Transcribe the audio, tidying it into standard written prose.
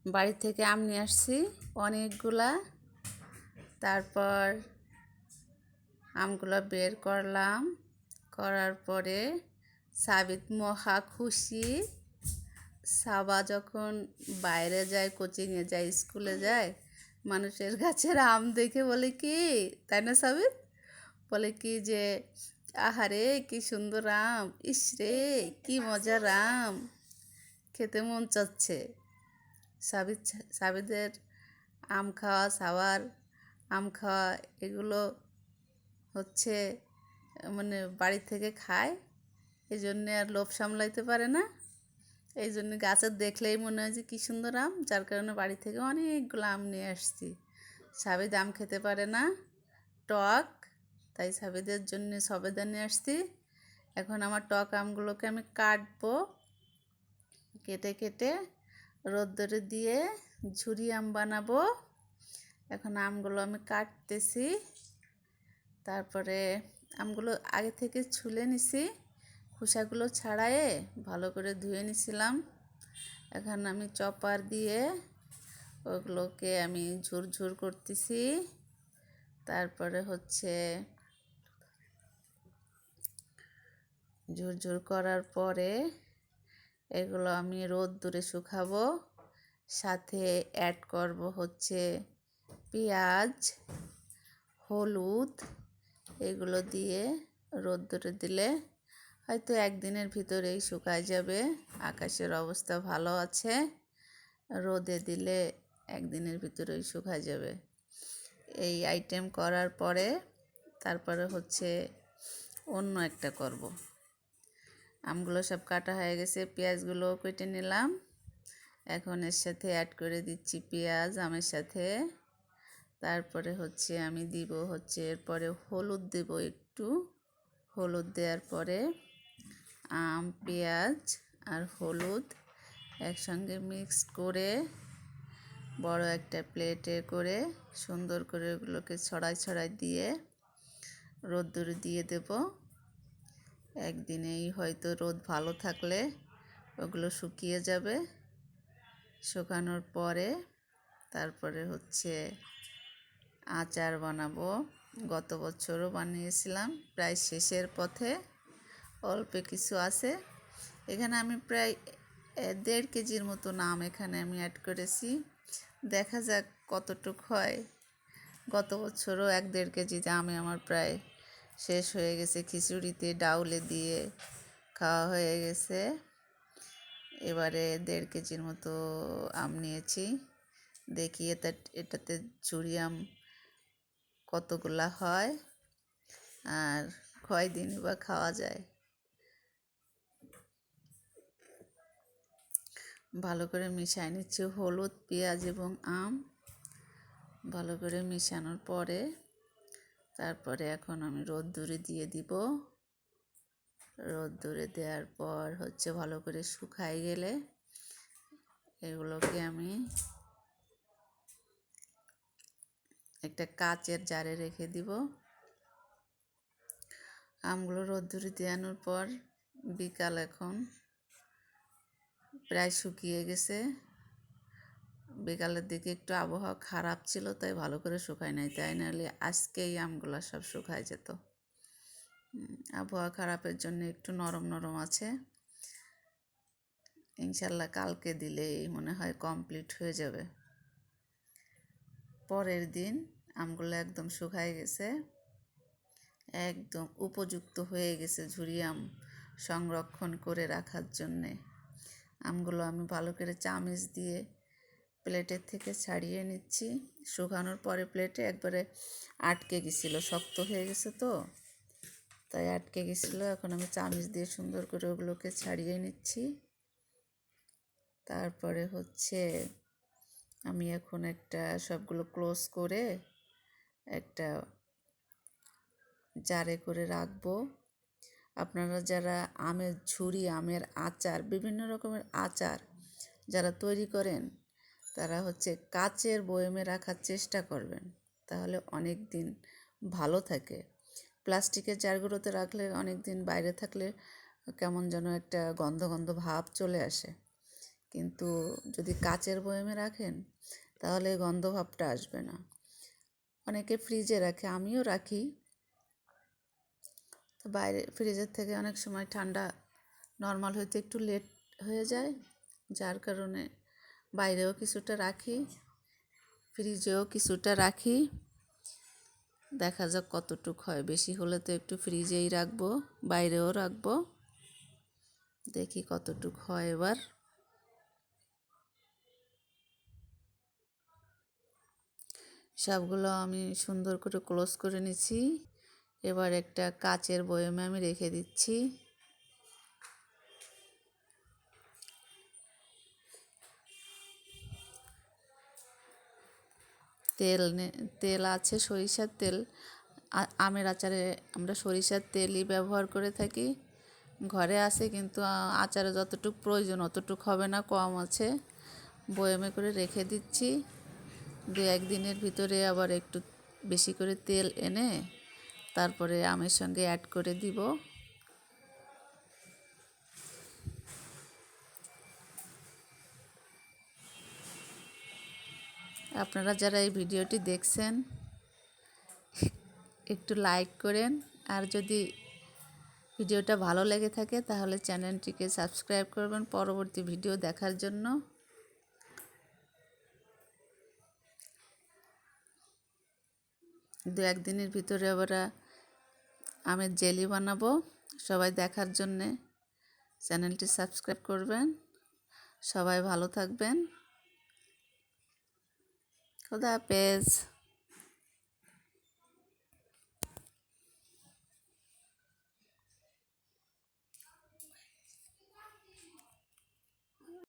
বাড়ি থেকে আম নিয়ে আসছি অনেকগুলা। তারপর আমগুলো বের করলাম, করার পরে সাবিত মহা খুশি। সাবা যখন বাইরে যায়, কোচিংয়ে যায়, স্কুলে যায়, মানুষের গাছের আম দেখে বলে কি, তাই না সাবিত? বলে কি যে আহারে কি সুন্দর আম, ইসরে কি মজার আম, খেতে মন চাচ্ছে। সাবিদের আম খাওয়া, সাবার আম খাওয়া, এগুলো হচ্ছে মানে বাড়ি থেকে খায়, এই জন্যে আর লোভ সামলাইতে পারে না। এই জন্য গাছের দেখলেই মনে হয় যে কী সুন্দর আম, যার কারণে বাড়ি থেকে অনেকগুলো আম নিয়ে আসছি। সাবিদ আম খেতে পারে না, টক, তাই সাবিদের জন্য সবেদা নিয়ে আসছি। এখন আমার টক আমগুলোকে আমি কাটবো, কেটে কেটে রোদ্দুরে দিয়ে ঝুরি আম বানাবো। এখন আমগুলো আমি কাটতেছি। তারপরে আমগুলো আগে থেকে ছুলে নিছি, খোসাগুলো ছাড়ায়ে ভালো করে ধুয়ে নিছিলাম। এখন আমি চপার দিয়ে ওগুলোকে আমি ঝুরঝুর করতেছি। তারপরে হচ্ছে ঝুরঝুর করার পরে এগুলো আমি রোদ্দুরে শুকাবো। সাথে অ্যাড করব হচ্ছে পেঁয়াজ, হলুদ, এগুলো দিয়ে রোদ্দুরে দিলে হয়তো একদিনের ভিতরেই শুকায় যাবে। আকাশের অবস্থা ভালো আছে, রোদে দিলে একদিনের ভিতরেই শুকায় যাবে। এই আইটেম করার পরে তারপরে হচ্ছে অন্য একটা করব। আমগুলো সব কাটা হয়ে গেছে, পেঁয়াজগুলো কেটে নিলাম। এখন এর সাথে অ্যাড করে দিচ্ছি পেঁয়াজ আমের সাথে। তারপরে হচ্ছে আমি দিব হচ্ছে এরপরে হলুদ দেব একটু। হলুদ দেওয়ার পরে আম, পেঁয়াজ আর হলুদ একসঙ্গে মিক্স করে বড় একটা প্লেটে করে সুন্দর করে ওগুলোকে ছড়াই দিয়ে রোদ্দুরে দিয়ে দেব। একদিনেই হয়তো রোদ ভালো থাকলে ওগুলো শুকিয়ে যাবে। শুকানোর পরে তারপরে হচ্ছে আচার বানাবো। গত বছরও বানিয়েছিলাম, প্রায় শেষের পথে, অল্প কিছু আছে। এখানে আমি প্রায় 1.5 কেজির মতো আম এখানে আমি অ্যাড করেছি। দেখা যাক কতটুক হয়। গত বছরও 1-1.5 কেজি আমে আমার প্রায় শেষ হয়ে গেছে, খিচুড়িতে ডাউলে দিয়ে খাওয়া হয়ে গেছে। এবারে 1.5 কেজির মতো আম নিয়েছি। দেখি এটাতে ঝুরি আম কতগুলা হয় আর কয়দিনই বা খাওয়া যায়। ভালো করে মিশিয়ে নিচ্ছি হলুদ, পেঁয়াজ এবং আম। ভালো করে মিশানোর পরে তারপরে এখন আমি রোদ্দুরে দিয়ে দিব। রোদ্দুরে দেওয়ার পর হচ্ছে ভালো করে শুকায় গেলে এগুলোকে আমি একটা কাচের জারে রেখে দিব। আমগুলো রোদ্দুরে দেওয়ানোর পর বিকাল, এখন প্রায় শুকিয়ে গেছে। বিকালের দিকে একটু আবহাওয়া খারাপ ছিল, তাই ভালো করে শুকায় নাই, তাই নাহলে আজকেই আমগুলো সব শুকায় যেত। আবহাওয়া খারাপের জন্য একটু নরম নরম আছে। ইনশাল্লাহ কালকে দিলেই মনে হয় কমপ্লিট হয়ে যাবে। পরের দিন আমগুলো একদম শুকায় গেছে, একদম উপযুক্ত হয়ে গেছে ঝুরি আম সংরক্ষণ করে রাখার জন্যে। আমগুলো আমি ভালো করে চামচ দিয়ে প্লেটের থেকে ছাড়িয়ে নিচ্ছি। শুকানোর পরে প্লেটে একবারে আটকে গেছিলো, শক্ত হয়ে গেছে তো, তাই আটকে গেছিলো। এখন আমি চামচ দিয়ে সুন্দর করে ওগুলোকে ছাড়িয়ে নিচ্ছি। তারপরে হচ্ছে আমি এখন একটা সবগুলো ক্লোজ করে একটা জারে করে রাখবো। আপনারা যারা আমের ঝুরি, আমের আচার, বিভিন্ন রকমের আচার যারা তৈরি করেন, তারা হচ্ছে কাচের বয়মে রাখার চেষ্টা করবেন, তাহলে অনেক দিন ভালো থাকে। প্লাস্টিকের জারগুলোতে রাখলে অনেক দিন বাইরে থাকলে কেমন যেন একটা গন্ধ গন্ধ ভাব চলে আসে। কিন্তু যদি কাচের বয়ামে রাখেন তাহলে গন্ধ ভাবটা আসবে না। অনেকে ফ্রিজে রাখে, আমিও রাখি। তো বাইরে ফ্রিজের থেকে অনেক সময় ঠান্ডা নর্মাল হইতে একটু লেট হয়ে যায়, যার কারণে বাইরেও কিছুটা রাখি, ফ্রিজেও কিছুটা রাখি। দেখা যাক কতটুক হয়, বেশি হলে তো একটু ফ্রিজেই রাখবো, বাইরেও রাখবো। দেখি কতটুক হয় এবার। সবগুলো আমি সুন্দর করে ক্লোজ করে নিচ্ছি। এবার একটা কাচের বয়ামে আমি রেখে দিচ্ছি। তেল আছে, সরিষার তেল। আমের আচারে আমরা সরিষার তেলই ব্যবহার করে থাকি। ঘরে আছে, কিন্তু আচারে যতটুক প্রয়োজন অতটুক হবে না, কম আছে। বয়ামে করে রেখে দিচ্ছি। 2-1 দিনের ভিতরে আবার একটু বেশি করে তেল এনে তারপরে আমের সঙ্গে অ্যাড করে দিব। আপনারা যারা এই ভিডিওটি দেখছেন একটু লাইক করেন, আর যদি ভিডিওটা ভালো লেগে থাকে তাহলে চ্যানেলটিকে সাবস্ক্রাইব করবেন পরবর্তী ভিডিও দেখার জন্য। 2-1 দিনের ভিতরে আবার আমের জেলি বানাবো। সবাই দেখার জন্যে চ্যানেলটি সাবস্ক্রাইব করবেন। সবাই ভালো থাকবেন। খোদা হাফেজ।